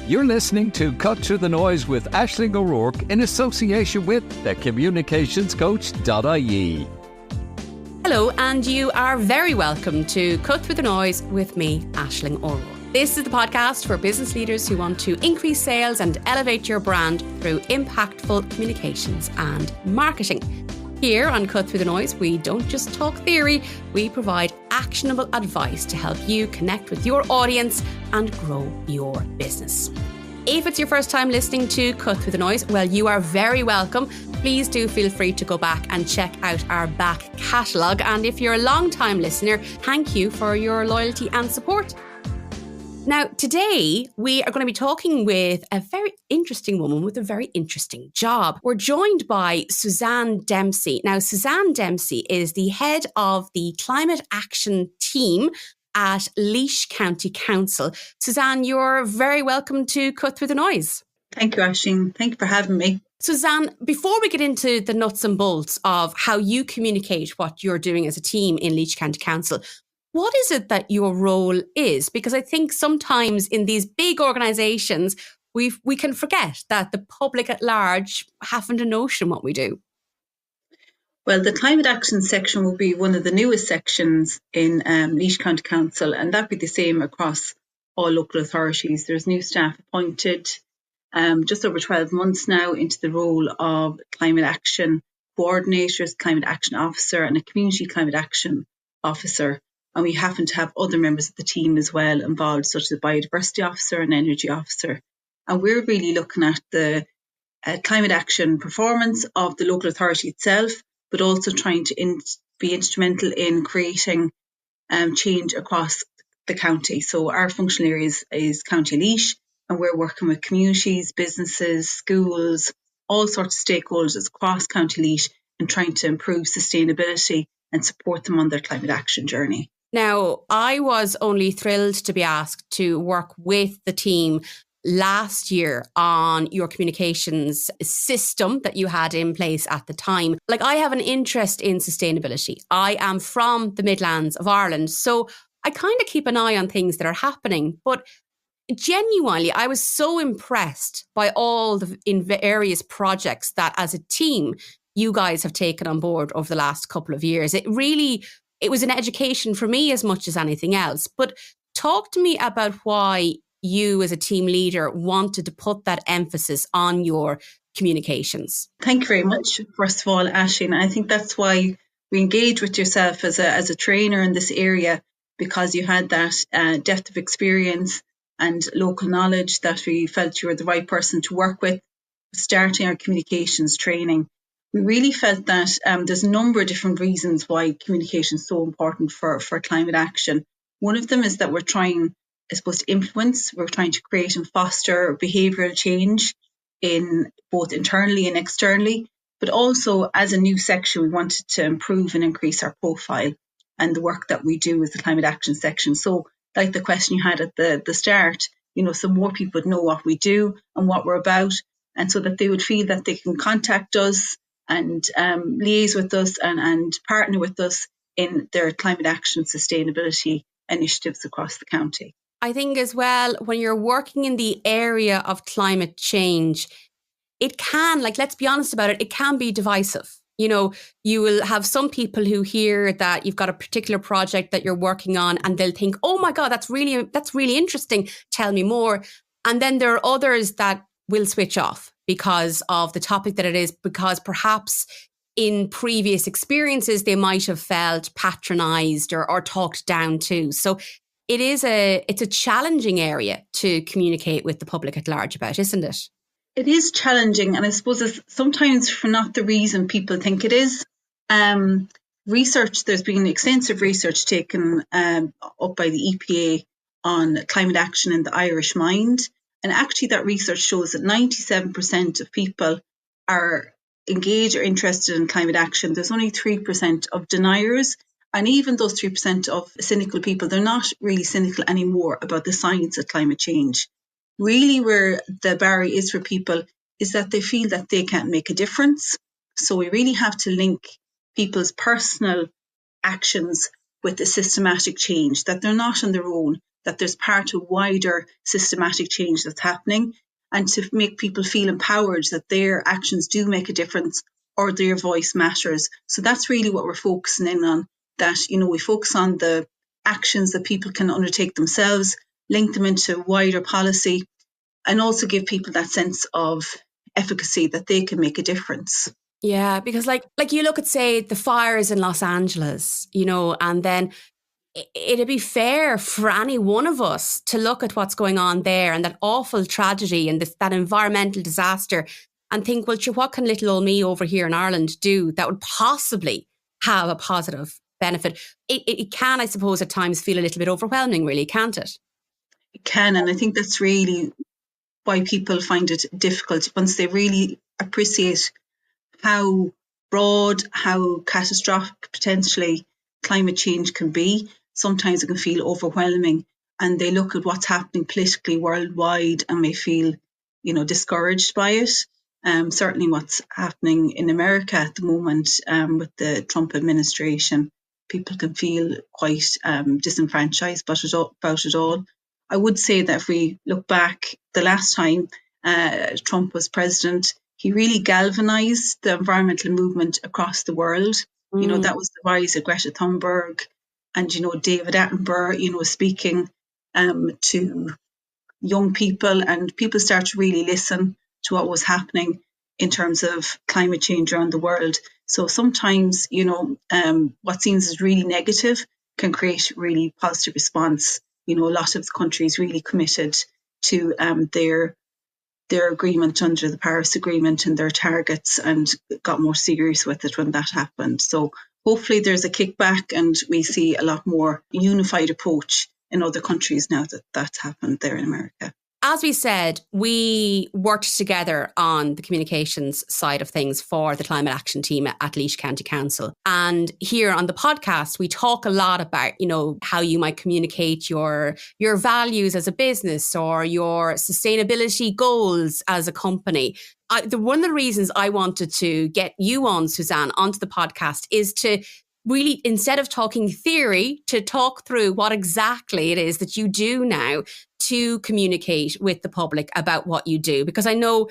You're listening to Cut Through the Noise with Aisling O'Rourke in association with thecommunicationscoach.ie. Hello, and you are very welcome to Cut Through the Noise with me, Aisling O'Rourke. This is the podcast for business leaders who want to increase sales and elevate your brand through impactful communications and marketing. Here on Cut Through the Noise, we don't just talk theory, we provide actionable advice to help you connect with your audience and grow your business. If it's your first time listening to Cut Through the Noise, well, you are very welcome. Please do feel free to go back and check out our back catalogue. And if you're a long-time listener, thank you for your loyalty and support. Now, today we are going to be talking with a very interesting woman with a very interesting job. We're joined by Suzanne Dempsey. Now, Suzanne Dempsey is the head of the climate action team at Laois County Council. Suzanne, you're very welcome to Cut Through the Noise. Thank you, Aisling. Thank you for having me. Suzanne, before we get into the nuts and bolts of how you communicate what you're doing as a team in Laois County Council, what is it that your role is? Because I think sometimes in these big organisations, we can forget that the public at large haven't a notion what we do. Well, the climate action section will be one of the newest sections in Laois County Council, and that'd be the same across all local authorities. There's new staff appointed just over 12 months now into the role of climate action coordinators, climate action officer, and a community climate action officer. And we happen to have other members of the team as well involved, such as a biodiversity officer and energy officer. And we're really looking at the climate action performance of the local authority itself, but also trying to be instrumental in creating change across the county. So our functional area is County Laois, and we're working with communities, businesses, schools, all sorts of stakeholders across County Laois and trying to improve sustainability and support them on their climate action journey. Now, I was only thrilled to be asked to work with the team last year on your communications system that you had in place at the time. Like, I have an interest in sustainability. I am from the Midlands of Ireland, so I kind of keep an eye on things that are happening. But genuinely, I was so impressed by all the various projects that as a team, you guys have taken on board over the last couple of years. It was an education for me as much as anything else. But talk to me about why you as a team leader wanted to put that emphasis on your communications. Thank you very much, first of all, Aisling. I think that's why we engage with yourself as a trainer in this area, because you had that depth of experience and local knowledge that we felt you were the right person to work with, starting our communications training. We really felt that there's a number of different reasons why communication is so important for climate action. One of them is that we're trying, I suppose, to influence, we're trying to create and foster behavioural change in both internally and externally, but also as a new section, we wanted to improve and increase our profile and the work that we do as the climate action section. So like the question you had at the start, so more people would know what we do and what we're about, and so that they would feel that they can contact us and liaise with us and partner with us in their climate action sustainability initiatives across the county. I think as well, when you're working in the area of climate change, it can, let's be honest about it, it can be divisive. You will have some people who hear that you've got a particular project that you're working on and they'll think, oh my God, that's really interesting. Tell me more. And then there are others that will switch off because of the topic that it is, because perhaps in previous experiences, they might have felt patronised or talked down to. So it's a challenging area to communicate with the public at large about, isn't it? It is challenging, and I suppose it's sometimes for not the reason people think it is. There's been extensive research taken up by the EPA on climate action in the Irish mind. And actually that research shows that 97% of people are engaged or interested in climate action. There's only 3% of deniers. And even those 3% of cynical people, they're not really cynical anymore about the science of climate change. Really where the barrier is for people is that they feel that they can't make a difference. So we really have to link people's personal actions with the systematic change, that they're not on their own, that there's part of wider systematic change that's happening, and to make people feel empowered that their actions do make a difference or their voice matters. So that's really what we're focusing in on, that, we focus on the actions that people can undertake themselves, link them into wider policy, and also give people that sense of efficacy that they can make a difference. Yeah, because like you look at, say, the fires in Los Angeles, and then it'd be fair for any one of us to look at what's going on there and that awful tragedy and that environmental disaster and think, well, sure, what can little old me over here in Ireland do that would possibly have a positive benefit? It can, I suppose, at times feel a little bit overwhelming, really, can't it? It can, and I think that's really why people find it difficult once they really appreciate how broad, how catastrophic potentially climate change can be. Sometimes it can feel overwhelming, and they look at what's happening politically worldwide and may feel, discouraged by it. Certainly what's happening in America at the moment with the Trump administration, people can feel quite disenfranchised about it all. I would say that if we look back, the last time Trump was president, he really galvanised the environmental movement across the world. That was the rise of Greta Thunberg and, David Attenborough, speaking to young people, and people start to really listen to what was happening in terms of climate change around the world. So sometimes, what seems as really negative can create really positive response. A lot of the countries really committed to their agreement under the Paris Agreement and their targets, and got more serious with it when that happened. So hopefully there's a kickback and we see a lot more unified approach in other countries now that that's happened there in America. As we said, we worked together on the communications side of things for the climate action team at Laois County Council. And here on the podcast, we talk a lot about, how you might communicate your values as a business or your sustainability goals as a company. One of the reasons I wanted to get you on, Suzanne, onto the podcast is to really, instead of talking theory, to talk through what exactly it is that you do now to communicate with the public about what you do. Because I know,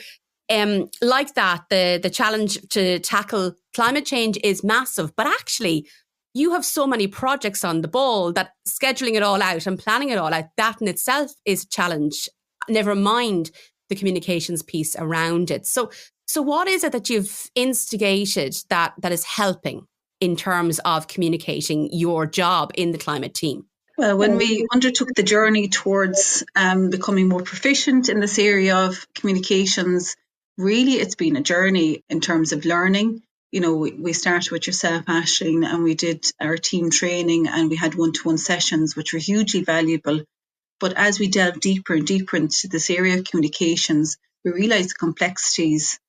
like that, the challenge to tackle climate change is massive. But actually, you have so many projects on the ball that scheduling it all out and planning it all out, that in itself is a challenge, never mind the communications piece around it. So what is it that you've instigated that is helping in terms of communicating your job in the climate team? Well, when we undertook the journey towards becoming more proficient in this area of communications, really it's been a journey in terms of learning. We started with yourself, Aisling, and we did our team training and we had one-to-one sessions, which were hugely valuable. But as we delved deeper and deeper into this area of communications, we realised the complexities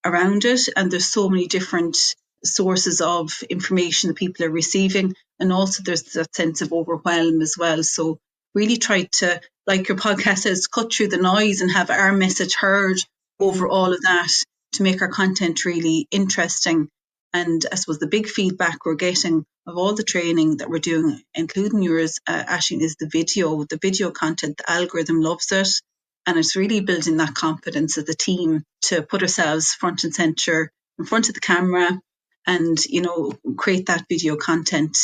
around it, and there's so many different sources of information that people are receiving, and also there's that sense of overwhelm as well. So really try to, like your podcast says, cut through the noise and have our message heard over all of that to make our content really interesting. And I suppose the big feedback we're getting of all the training that we're doing, including yours, Aisling, is the video content. The algorithm loves it, and it's really building that confidence of the team to put ourselves front and centre in front of the camera and, create that video content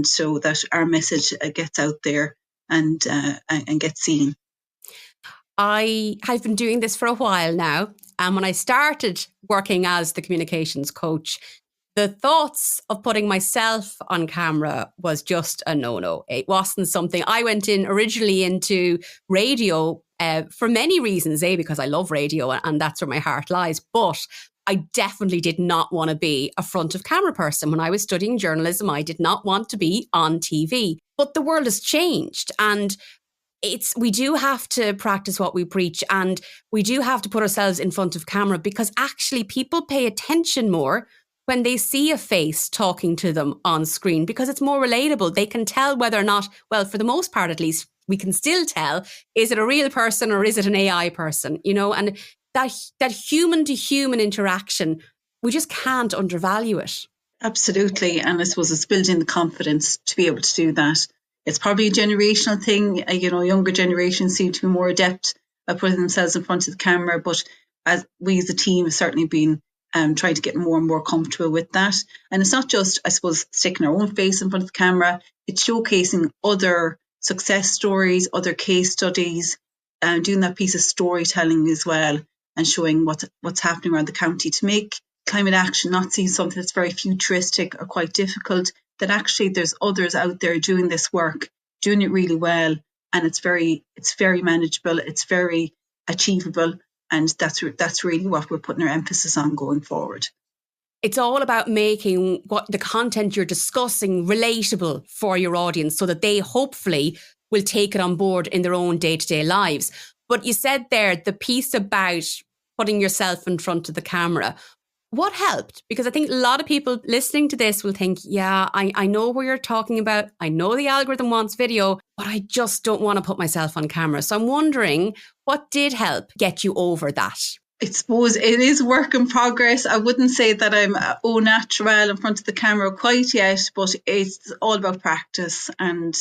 so that our message gets out there and gets seen. I have been doing this for a while now. And when I started working as the communications coach, the thoughts of putting myself on camera was just a no-no. It wasn't something. I went in originally into radio for many reasons, because I love radio and that's where my heart lies. But I definitely did not want to be a front of camera person. When I was studying journalism, I did not want to be on TV. But the world has changed, and we do have to practice what we preach, and we do have to put ourselves in front of camera, because actually people pay attention more when they see a face talking to them on screen, because it's more relatable. They can tell whether or not, well, for the most part at least, we can still tell, is it a real person or is it an AI person, and that human to human interaction, we just can't undervalue it. Absolutely. And I suppose it's building the confidence to be able to do that. It's probably a generational thing. Younger generations seem to be more adept at putting themselves in front of the camera, but as we as a team have certainly been trying to get more and more comfortable with that. And it's not just, I suppose, sticking our own face in front of the camera, it's showcasing other success stories, other case studies, doing that piece of storytelling as well, and showing what's happening around the county to make climate action not seem something that's very futuristic or quite difficult, that actually there's others out there doing this work, doing it really well, and it's very manageable, it's very achievable, and that's really what we're putting our emphasis on going forward. It's all about making what the content you're discussing relatable for your audience so that they hopefully will take it on board in their own day-to-day lives. But you said there, the piece about putting yourself in front of the camera, what helped? Because I think a lot of people listening to this will think, yeah, I know what you're talking about. I know the algorithm wants video, but I just don't want to put myself on camera. So I'm wondering, what did help get you over that? I suppose it is work in progress. I wouldn't say that I'm au naturel in front of the camera quite yet, but it's all about practice. And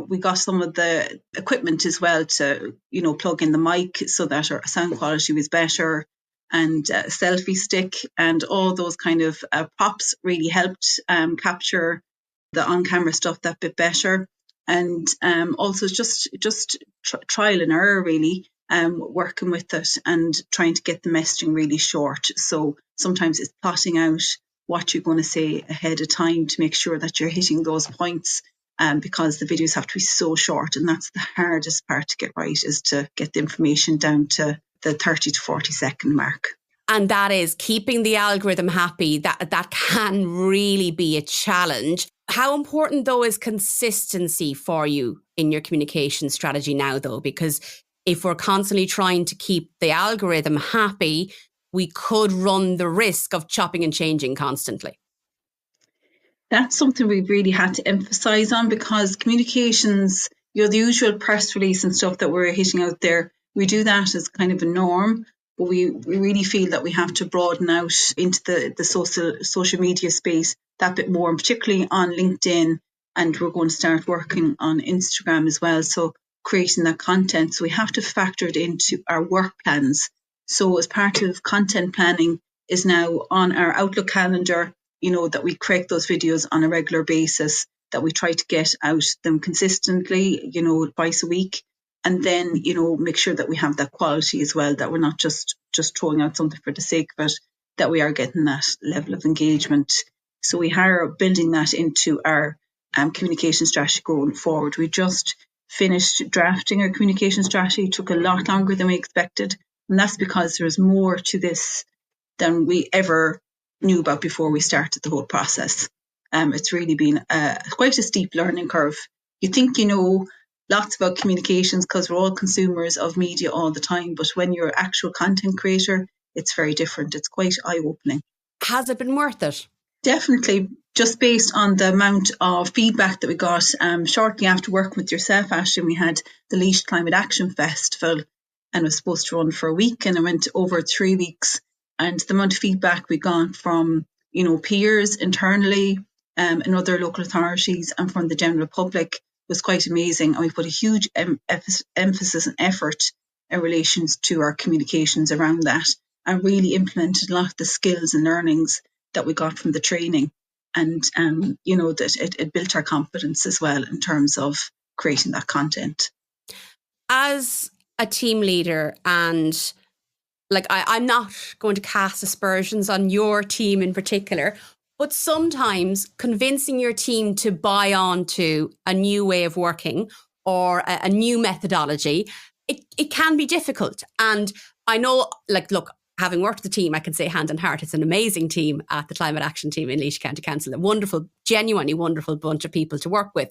we got some of the equipment as well to, plug in the mic so that our sound quality was better, and a selfie stick and all those kind of props really helped capture the on-camera stuff that bit better. And also just trial and error really. Working with it and trying to get the messaging really short. So sometimes it's plotting out what you're going to say ahead of time to make sure that you're hitting those points, because the videos have to be so short, and that's the hardest part to get right, is to get the information down to the 30 to 40 second mark. And that is keeping the algorithm happy. That can really be a challenge. How important though is consistency for you in your communication strategy now though? Because if we're constantly trying to keep the algorithm happy, we could run the risk of chopping and changing constantly. That's something we've really had to emphasize on, because communications, the usual press release and stuff that we're hitting out there, we do that as kind of a norm, but we really feel that we have to broaden out into the social media space that bit more, and particularly on LinkedIn, and we're going to start working on Instagram as well. So creating that content. So we have to factor it into our work plans. So as part of content planning is now on our Outlook calendar, that we create those videos on a regular basis, that we try to get out them consistently, twice a week. And then, make sure that we have that quality as well, that we're not just throwing out something for the sake of it, that we are getting that level of engagement. So we are building that into our communication strategy going forward. We just finished drafting our communication strategy. It took a lot longer than we expected. And that's because there's more to this than we ever knew about before we started the whole process. It's really been quite a steep learning curve. You think you know lots about communications because we're all consumers of media all the time. But when you're an actual content creator, it's very different. It's quite eye-opening. Has it been worth it? Definitely. Just based on the amount of feedback that we got shortly after working with yourself, Aisling, we had the Laois Climate Action Festival, and it was supposed to run for a week, and it went over 3 weeks. And the amount of feedback we got from, peers internally and other local authorities and from the general public was quite amazing. And we put a huge emphasis and effort in relation to our communications around that, and really implemented a lot of the skills and learnings that we got from the training. And, that it built our confidence as well in terms of creating that content. As a team leader, and I'm not going to cast aspersions on your team in particular, but sometimes convincing your team to buy on to a new way of working or a new methodology, it can be difficult. And I know, look, having worked with the team, I can say hand on heart, it's an amazing team at the Climate Action team in Laois County Council, a wonderful, genuinely wonderful bunch of people to work with.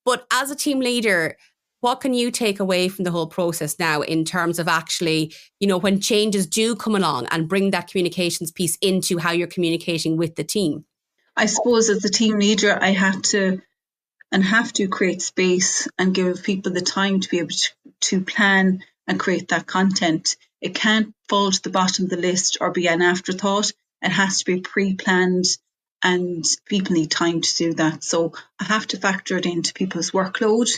But as a team leader, what can you take away from the whole process now in terms of actually, when changes do come along and bring that communications piece into how you're communicating with the team? I suppose as a team leader, I have to create space and give people the time to be able to plan and create that content. It can't fall to the bottom of the list or be an afterthought. It has to be pre-planned and people need time to do that. So I have to factor it into people's workload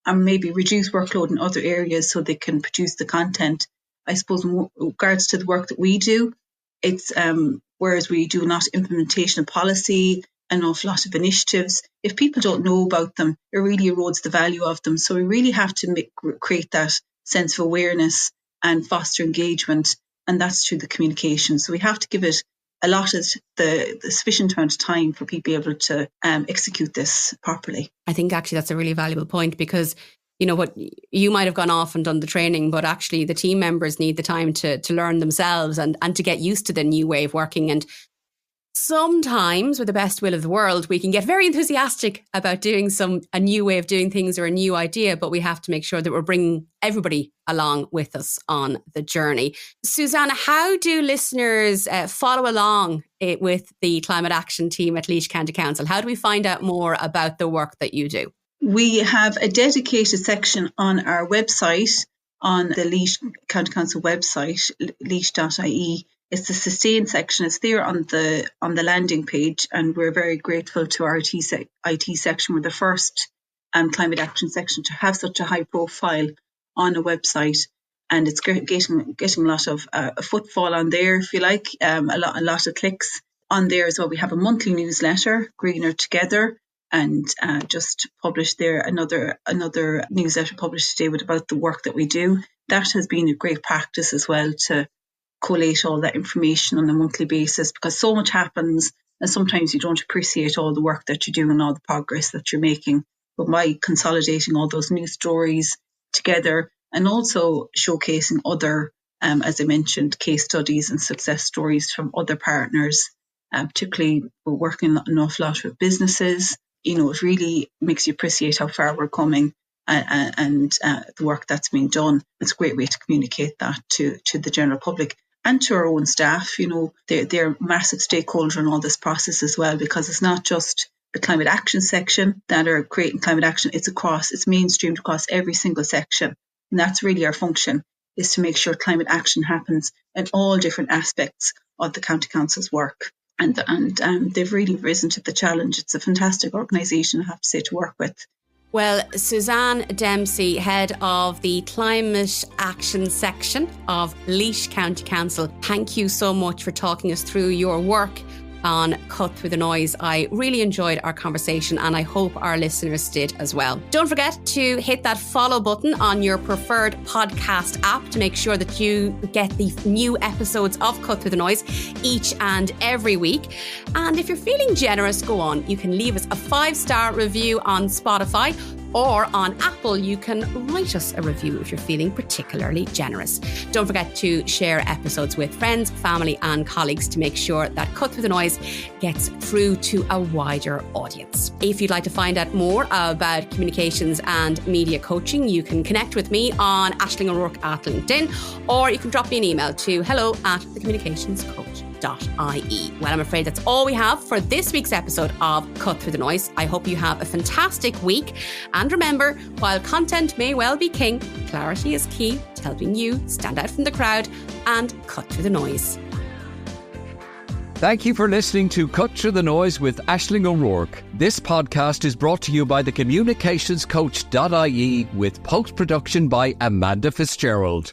and maybe reduce workload in other areas so they can produce the content. I suppose in regards to the work that we do, it's whereas we do not implementation of policy, an awful lot of initiatives. If people don't know about them, it really erodes the value of them. So we really have to create that sense of awareness and foster engagement, and that's through the communication. So we have to give it allotted the sufficient amount of time for people to be able to execute this properly. I think actually that's a really valuable point, because you know what, you might have gone off and done the training, but actually the team members need the time to learn themselves and to get used to the new way of working. And sometimes, with the best will of the world, we can get very enthusiastic about doing a new way of doing things or a new idea, but we have to make sure that we're bringing everybody along with us on the journey. Suzanne, how do listeners follow along with the climate action team at Laois County Council? How do we find out more about the work that you do? We have a dedicated section on our website, on the Laois County Council website, laois.ie. It's the sustain section. It's there on the landing page, and we're very grateful to our IT section. We're the first climate action section to have such a high profile on a website, and it's getting a lot of a footfall on there, if you like, a lot of clicks on there as well. We have a monthly newsletter, Greener Together, and just published there another newsletter published today about the work that we do. That has been a great practice as well, to collate all that information on a monthly basis, because so much happens and sometimes you don't appreciate all the work that you do and all the progress that you're making. But by consolidating all those news stories together and also showcasing other, as I mentioned, case studies and success stories from other partners, particularly we're working an awful lot with businesses, it really makes you appreciate how far we're coming and the work that's being done. It's a great way to communicate that to the general public. And to our own staff, they're a massive stakeholder in all this process as well, because it's not just the climate action section that are creating climate action. It's mainstreamed across every single section. And that's really our function, is to make sure climate action happens in all different aspects of the County Council's work. And they've really risen to the challenge. It's a fantastic organisation, I have to say, to work with. Well, Suzanne Dempsey, head of the Climate Action section of Laois County Council, thank you so much for talking us through your work on Cut Through the Noise. I really enjoyed our conversation, and I hope our listeners did as well. Don't forget to hit that follow button on your preferred podcast app to make sure that you get the new episodes of Cut Through the Noise each and every week. And if you're feeling generous, go on. You can leave us a 5-star review on Spotify, or on Apple, you can write us a review if you're feeling particularly generous. Don't forget to share episodes with friends, family and colleagues to make sure that Cut Through the Noise gets through to a wider audience. If you'd like to find out more about communications and media coaching, you can connect with me on Aisling O'Rourke at LinkedIn, or you can drop me an email to hello@thecommunicationscoach.ie. Well, I'm afraid that's all we have for this week's episode of Cut Through the Noise. I hope you have a fantastic week. And remember, while content may well be king, clarity is key to helping you stand out from the crowd and cut through the noise. Thank you for listening to Cut Through the Noise with Aisling O'Rourke. This podcast is brought to you by thecommunicationscoach.ie with post-production by Amanda Fitzgerald.